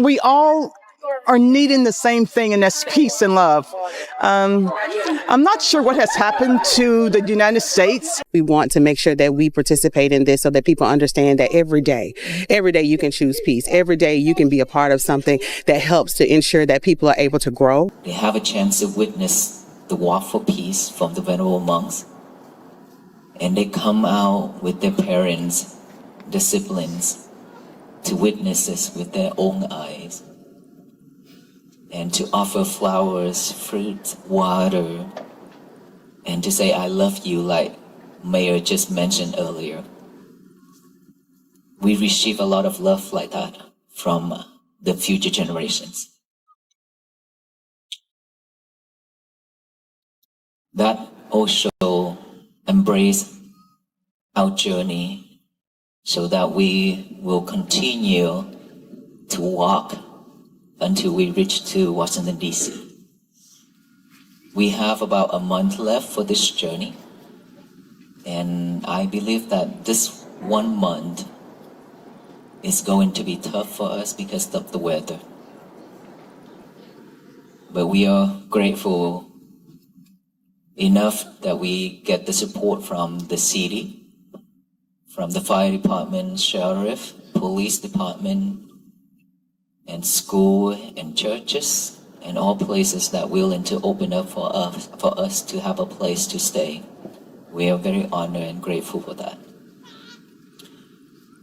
We all are needing the same thing, and that's peace and love. I'm not sure what has happened to the United States. We want to make sure that we participate in this so that people understand that every day you can choose peace. Every day you can be a part of something that helps to ensure that people are able to grow. They have a chance to witness the walk for peace from the venerable monks, and they come out with their parents, the siblings, to witness this with their own eyes, and to offer flowers, fruit, water, and to say, I love you, like Mayor just mentioned earlier. We receive a lot of love like that from the future generations. That also embrace our journey so that we will continue to walk until we reach to Washington, D.C. We have about a month left for this journey, and I believe that this 1 month is going to be tough for us because of the weather. But we are grateful enough that we get the support from the city, from the fire department, sheriff, police department, and school and churches and all places that willing to open up for us to have a place to stay. We are very honored and grateful for that.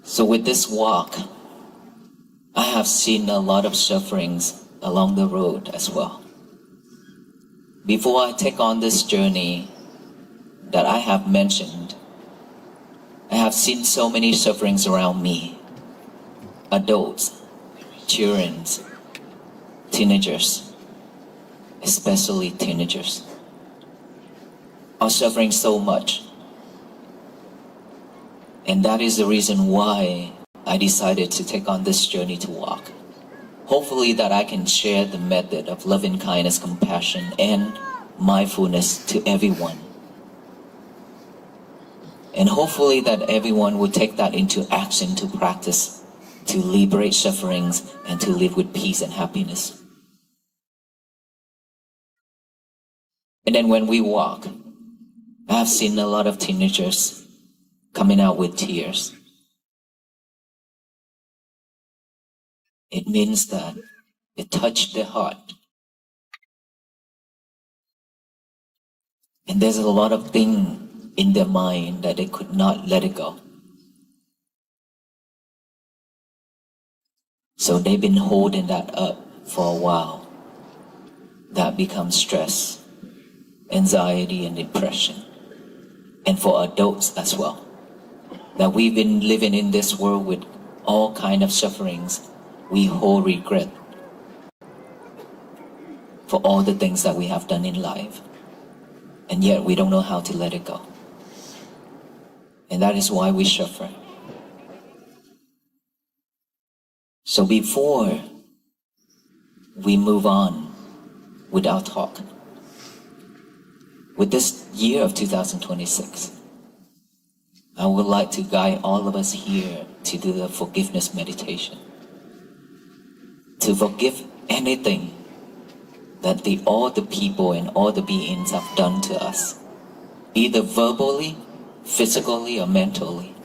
So with this walk, I have seen a lot of sufferings along the road as well. Before I take on this journey that I have mentioned, I have seen so many sufferings around me. Adults, children, teenagers, especially teenagers, are suffering so much. And that is the reason why I decided to take on this journey to walk. Hopefully that I can share the method of loving kindness, compassion, and mindfulness to everyone. And hopefully that everyone will take that into action to practice, to liberate sufferings, and to live with peace and happiness. And then when we walk, I have seen a lot of teenagers coming out with tears. It means that it touched their heart. And there's a lot of things in their mind that they could not let it go. So they've been holding that up for a while. That becomes stress, anxiety, and depression. And for adults as well. That we've been living in this world with all kinds of sufferings. We hold regret for all the things that we have done in life. And yet we don't know how to let it go. And that is why we suffer. So before we move on with our talk, with this year of 2026, I would like to guide all of us here to do the forgiveness meditation. To forgive anything that all the people and all the beings have done to us, either verbally, physically, or mentally,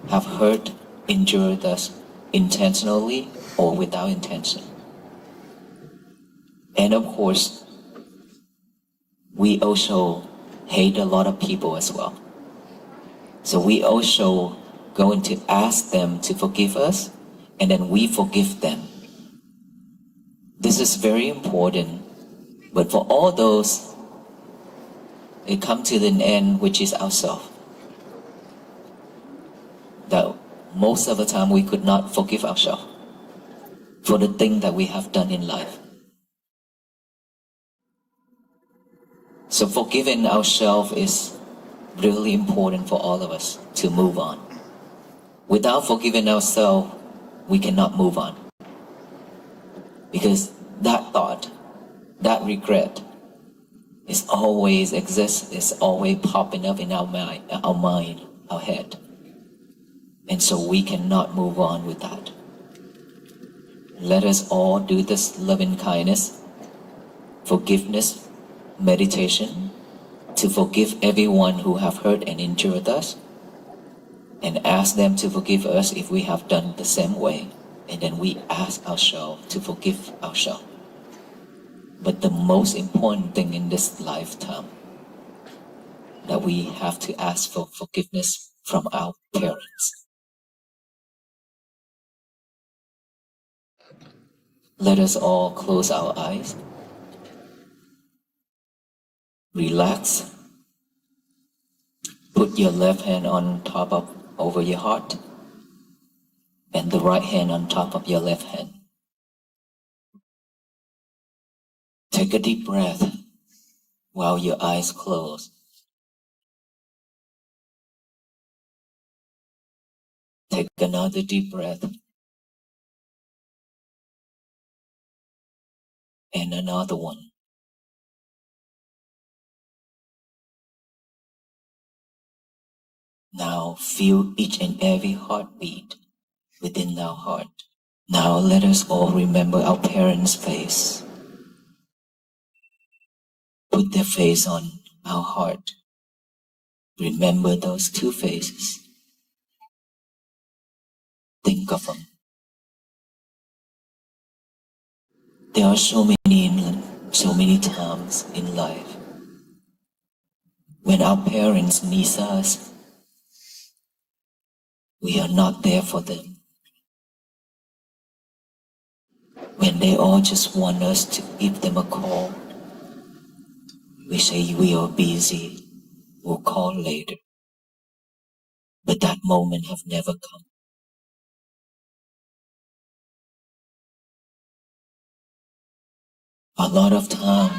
have hurt, injured us intentionally or without intention. And of course, we also hate a lot of people as well. So we also going to ask them to forgive us, and then we forgive them. This is very important, but for all those, it comes to an end, which is ourselves. That most of the time we could not forgive ourselves for the thing that we have done in life. So forgiving ourselves is really important for all of us to move on. Without forgiving ourselves, we cannot move on. Because that thought, that regret is always exists, is always popping up in our mind, our head. And so we cannot move on with that. Let us all do this loving kindness, forgiveness, meditation, to forgive everyone who have hurt and injured us, and ask them to forgive us if we have done the same way, and then we ask ourselves to forgive ourselves. But the most important thing in this lifetime, that we have to ask for forgiveness from our parents. Let us all close our eyes, relax, put your left hand on top of over your heart, and the right hand on top of your left hand. Take a deep breath while your eyes close. Take another deep breath and another one. Now feel each and every heartbeat within our heart. Now let us all remember our parents' face. Put their face on our heart. Remember those two faces. Think of them. There are so many times in life when our parents need us, we are not there for them. When they all just want us to give them a call, we say we are busy, we'll call later. But that moment have never come. A lot of time,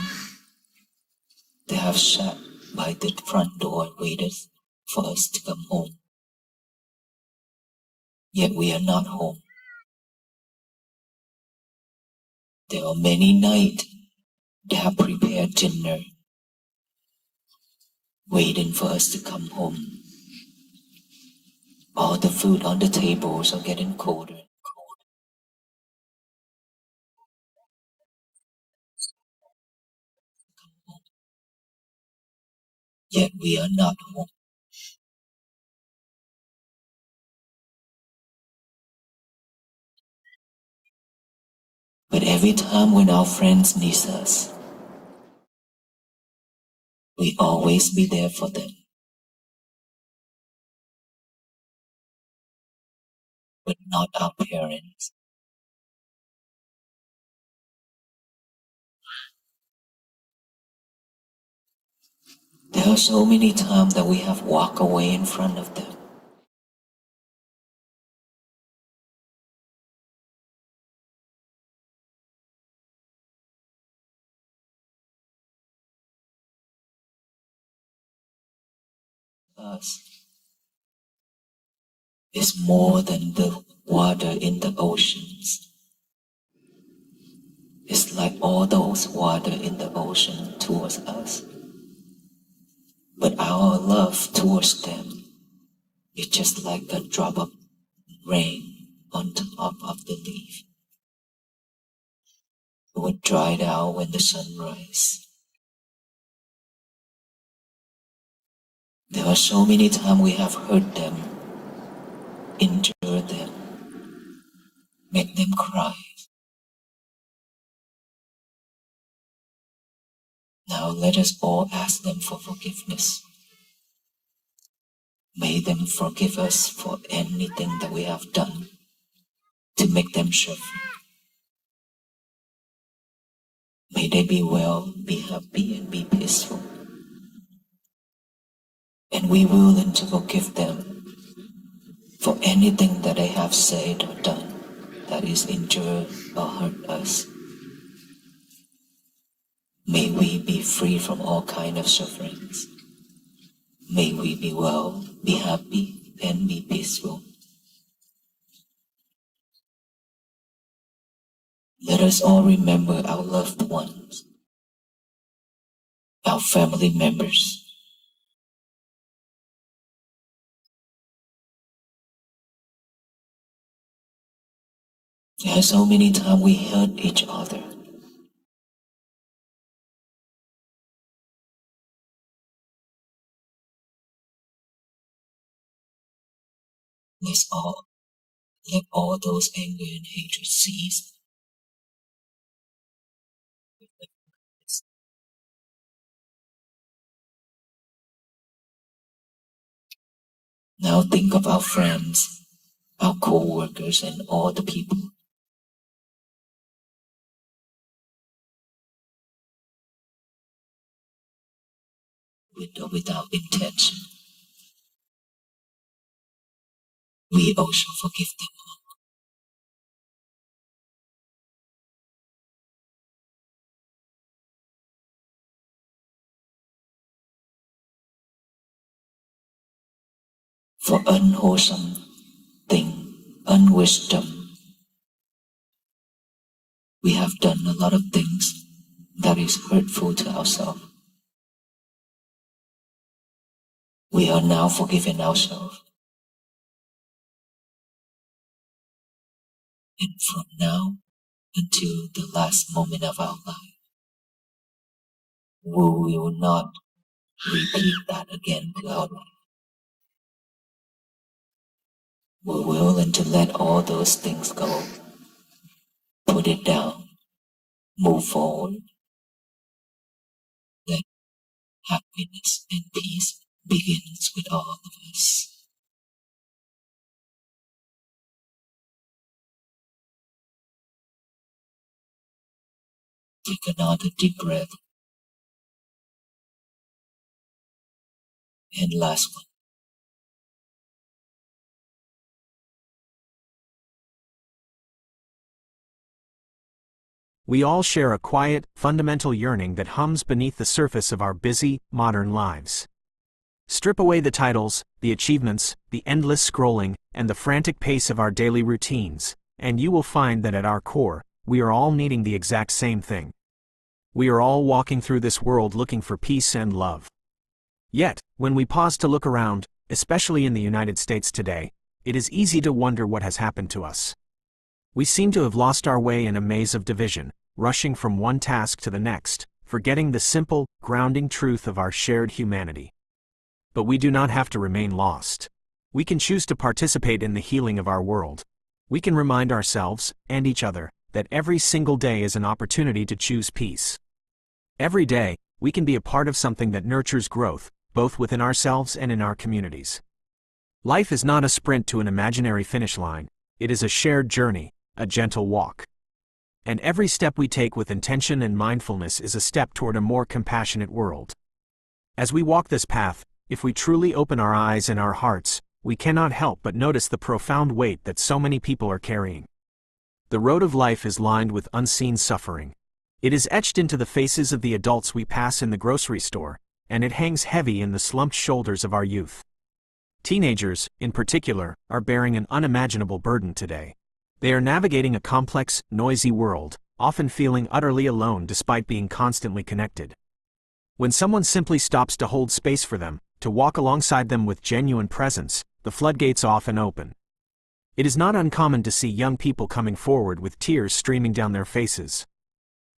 they have sat by the front door and waited for us to come home. Yet we are not home. There are many nights they have prepared dinner, waiting for us to come home. All the food on the tables are getting colder and colder. Yet we are not home. But every time when our friends need us, we always be there for them. But not our parents. There are so many times that we have walked away in front of them. Us is more than the water in the oceans. It's like all those water in the ocean towards us. But our love towards them is just like a drop of rain on top of the leaf. It would dry out when the sun rises. There are so many times we have hurt them, injured them, make them cry. Now let us all ask them for forgiveness. May them forgive us for anything that we have done to make them suffer. May they be well, be happy, and be peaceful. And we willing to forgive them for anything that they have said or done that is injured or hurt us. May we be free from all kind of sufferings. May we be well, be happy, and be peaceful. Let us all remember our loved ones, our family members, There are so many times we hurt each other. Let all those anger and hatred cease. Now think of our friends, our co-workers, and all the people with or without intention. We also forgive them. For unwholesome thing, unwisdom. We have done a lot of things that is hurtful to ourselves. We are now forgiving ourselves. And from now until the last moment of our life, we will not repeat that again to our life. We're willing to let all those things go, put it down, move forward, let happiness and peace begins with all of us. Take another deep breath. And last one. We all share a quiet, fundamental yearning that hums beneath the surface of our busy, modern lives. Strip away the titles, the achievements, the endless scrolling, and the frantic pace of our daily routines, and you will find that at our core, we are all needing the exact same thing. We are all walking through this world looking for peace and love. Yet, when we pause to look around, especially in the United States today, it is easy to wonder what has happened to us. We seem to have lost our way in a maze of division, rushing from one task to the next, forgetting the simple, grounding truth of our shared humanity. But we do not have to remain lost. We can choose to participate in the healing of our world. We can remind ourselves, and each other, that every single day is an opportunity to choose peace. Every day, we can be a part of something that nurtures growth, both within ourselves and in our communities. Life is not a sprint to an imaginary finish line, it is a shared journey, a gentle walk. And every step we take with intention and mindfulness is a step toward a more compassionate world. As we walk this path, if we truly open our eyes and our hearts, we cannot help but notice the profound weight that so many people are carrying. The road of life is lined with unseen suffering. It is etched into the faces of the adults we pass in the grocery store, and it hangs heavy in the slumped shoulders of our youth. Teenagers, in particular, are bearing an unimaginable burden today. They are navigating a complex, noisy world, often feeling utterly alone despite being constantly connected. When someone simply stops to hold space for them, to walk alongside them with genuine presence, the floodgates often open. It is not uncommon to see young people coming forward with tears streaming down their faces.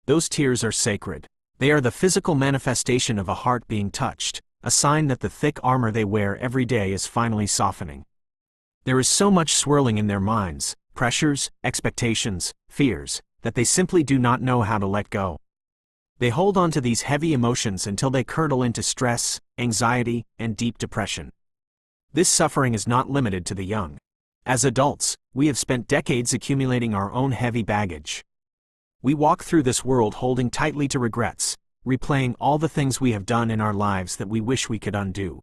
Those tears are sacred. They are the physical manifestation of a heart being touched, a sign that the thick armor they wear every day is finally softening. There is so much swirling in their minds, pressures, expectations, fears, that they simply do not know how to let go. They hold on to these heavy emotions until they curdle into stress, anxiety, and deep depression. This suffering is not limited to the young. As adults, we have spent decades accumulating our own heavy baggage. We walk through this world holding tightly to regrets, replaying all the things we have done in our lives that we wish we could undo.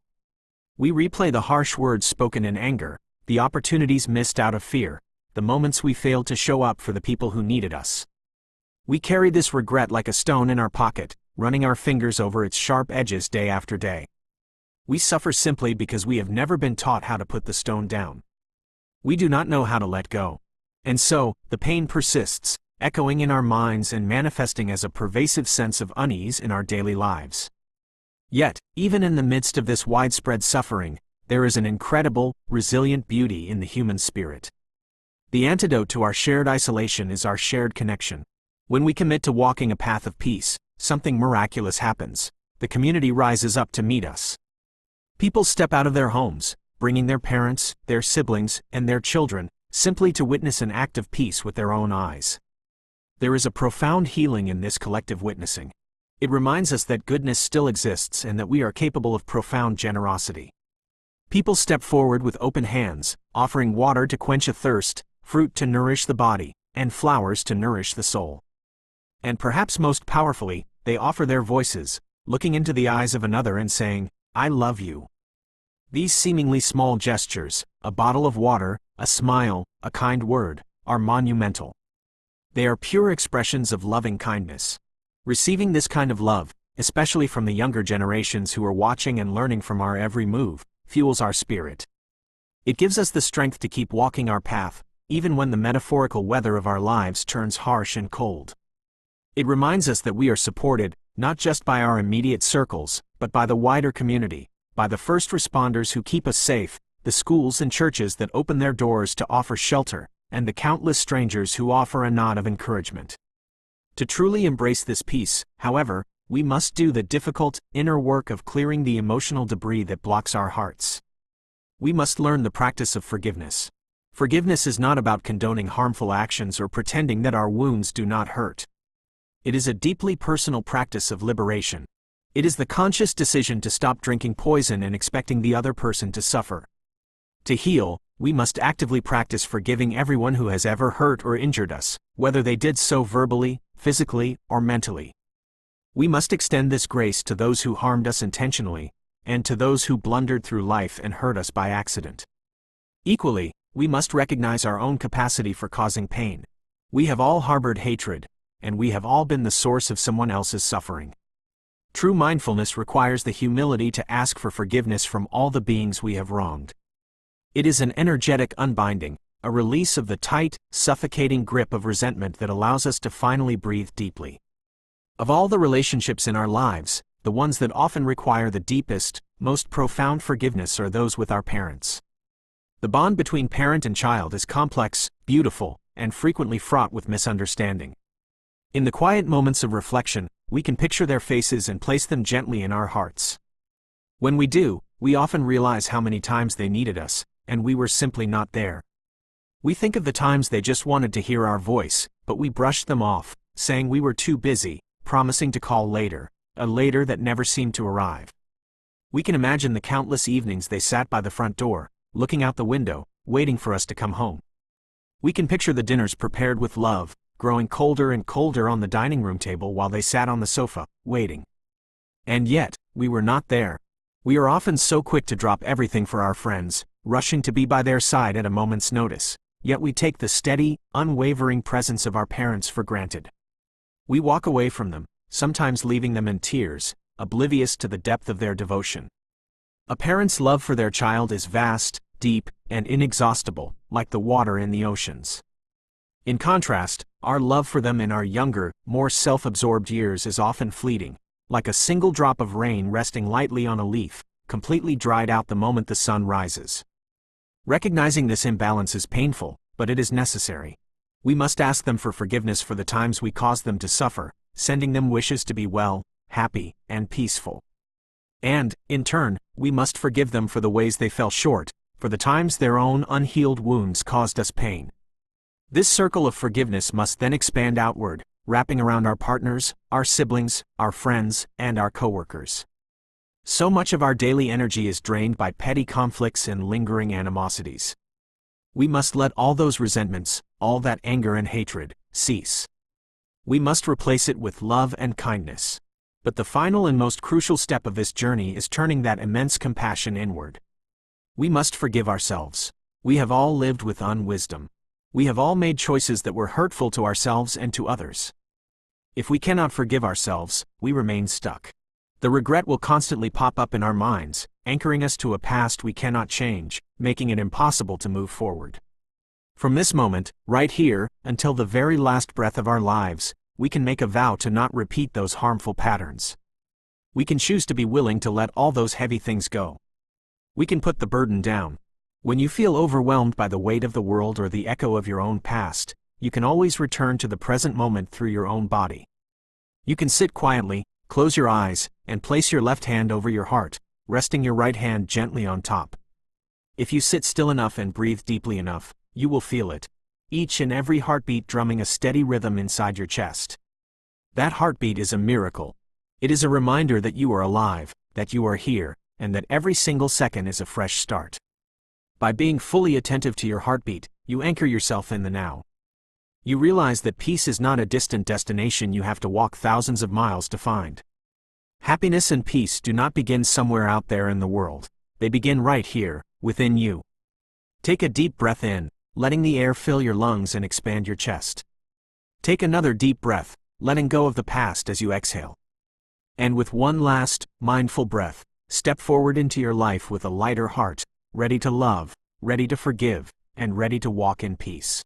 We replay the harsh words spoken in anger, the opportunities missed out of fear, the moments we failed to show up for the people who needed us. We carry this regret like a stone in our pocket, running our fingers over its sharp edges day after day. We suffer simply because we have never been taught how to put the stone down. We do not know how to let go. And so, the pain persists, echoing in our minds and manifesting as a pervasive sense of unease in our daily lives. Yet, even in the midst of this widespread suffering, there is an incredible, resilient beauty in the human spirit. The antidote to our shared isolation is our shared connection. When we commit to walking a path of peace, something miraculous happens. The community rises up to meet us. People step out of their homes, bringing their parents, their siblings, and their children, simply to witness an act of peace with their own eyes. There is a profound healing in this collective witnessing. It reminds us that goodness still exists and that we are capable of profound generosity. People step forward with open hands, offering water to quench a thirst, fruit to nourish the body, and flowers to nourish the soul. And perhaps most powerfully, they offer their voices, looking into the eyes of another and saying, "I love you." These seemingly small gestures, a bottle of water, a smile, a kind word, are monumental. They are pure expressions of loving kindness. Receiving this kind of love, especially from the younger generations who are watching and learning from our every move, fuels our spirit. It gives us the strength to keep walking our path, even when the metaphorical weather of our lives turns harsh and cold. It reminds us that we are supported, not just by our immediate circles, but by the wider community, by the first responders who keep us safe, the schools and churches that open their doors to offer shelter, and the countless strangers who offer a nod of encouragement. To truly embrace this peace, however, we must do the difficult, inner work of clearing the emotional debris that blocks our hearts. We must learn the practice of forgiveness. Forgiveness is not about condoning harmful actions or pretending that our wounds do not hurt. It is a deeply personal practice of liberation. It is the conscious decision to stop drinking poison and expecting the other person to suffer. To heal, we must actively practice forgiving everyone who has ever hurt or injured us, whether they did so verbally, physically, or mentally. We must extend this grace to those who harmed us intentionally, and to those who blundered through life and hurt us by accident. Equally, we must recognize our own capacity for causing pain. We have all harbored hatred, and we have all been the source of someone else's suffering. True mindfulness requires the humility to ask for forgiveness from all the beings we have wronged. It is an energetic unbinding, a release of the tight, suffocating grip of resentment that allows us to finally breathe deeply. Of all the relationships in our lives, the ones that often require the deepest, most profound forgiveness are those with our parents. The bond between parent and child is complex, beautiful, and frequently fraught with misunderstanding. In the quiet moments of reflection, we can picture their faces and place them gently in our hearts. When we do, we often realize how many times they needed us, and we were simply not there. We think of the times they just wanted to hear our voice, but we brushed them off, saying we were too busy, promising to call later, a later that never seemed to arrive. We can imagine the countless evenings they sat by the front door, looking out the window, waiting for us to come home. We can picture the dinners prepared with love, growing colder and colder on the dining room table while they sat on the sofa, waiting. And yet, we were not there. We are often so quick to drop everything for our friends, rushing to be by their side at a moment's notice, yet we take the steady, unwavering presence of our parents for granted. We walk away from them, sometimes leaving them in tears, oblivious to the depth of their devotion. A parent's love for their child is vast, deep, and inexhaustible, like the water in the oceans. In contrast, our love for them in our younger, more self-absorbed years is often fleeting, like a single drop of rain resting lightly on a leaf, completely dried out the moment the sun rises. Recognizing this imbalance is painful, but it is necessary. We must ask them for forgiveness for the times we caused them to suffer, sending them wishes to be well, happy, and peaceful. And, in turn, we must forgive them for the ways they fell short, for the times their own unhealed wounds caused us pain. This circle of forgiveness must then expand outward, wrapping around our partners, our siblings, our friends, and our coworkers. So much of our daily energy is drained by petty conflicts and lingering animosities. We must let all those resentments, all that anger and hatred, cease. We must replace it with love and kindness. But the final and most crucial step of this journey is turning that immense compassion inward. We must forgive ourselves. We have all lived with unwisdom. We have all made choices that were hurtful to ourselves and to others. If we cannot forgive ourselves, we remain stuck. The regret will constantly pop up in our minds, anchoring us to a past we cannot change, making it impossible to move forward. From this moment, right here, until the very last breath of our lives, we can make a vow to not repeat those harmful patterns. We can choose to be willing to let all those heavy things go. We can put the burden down. When you feel overwhelmed by the weight of the world or the echo of your own past, you can always return to the present moment through your own body. You can sit quietly, close your eyes, and place your left hand over your heart, resting your right hand gently on top. If you sit still enough and breathe deeply enough, you will feel it, each and every heartbeat drumming a steady rhythm inside your chest. That heartbeat is a miracle. It is a reminder that you are alive, that you are here, and that every single second is a fresh start. By being fully attentive to your heartbeat, you anchor yourself in the now. You realize that peace is not a distant destination you have to walk thousands of miles to find. Happiness and peace do not begin somewhere out there in the world. They begin right here, within you. Take a deep breath in, letting the air fill your lungs and expand your chest. Take another deep breath, letting go of the past as you exhale. And with one last, mindful breath, step forward into your life with a lighter heart, ready to love, ready to forgive, and ready to walk in peace.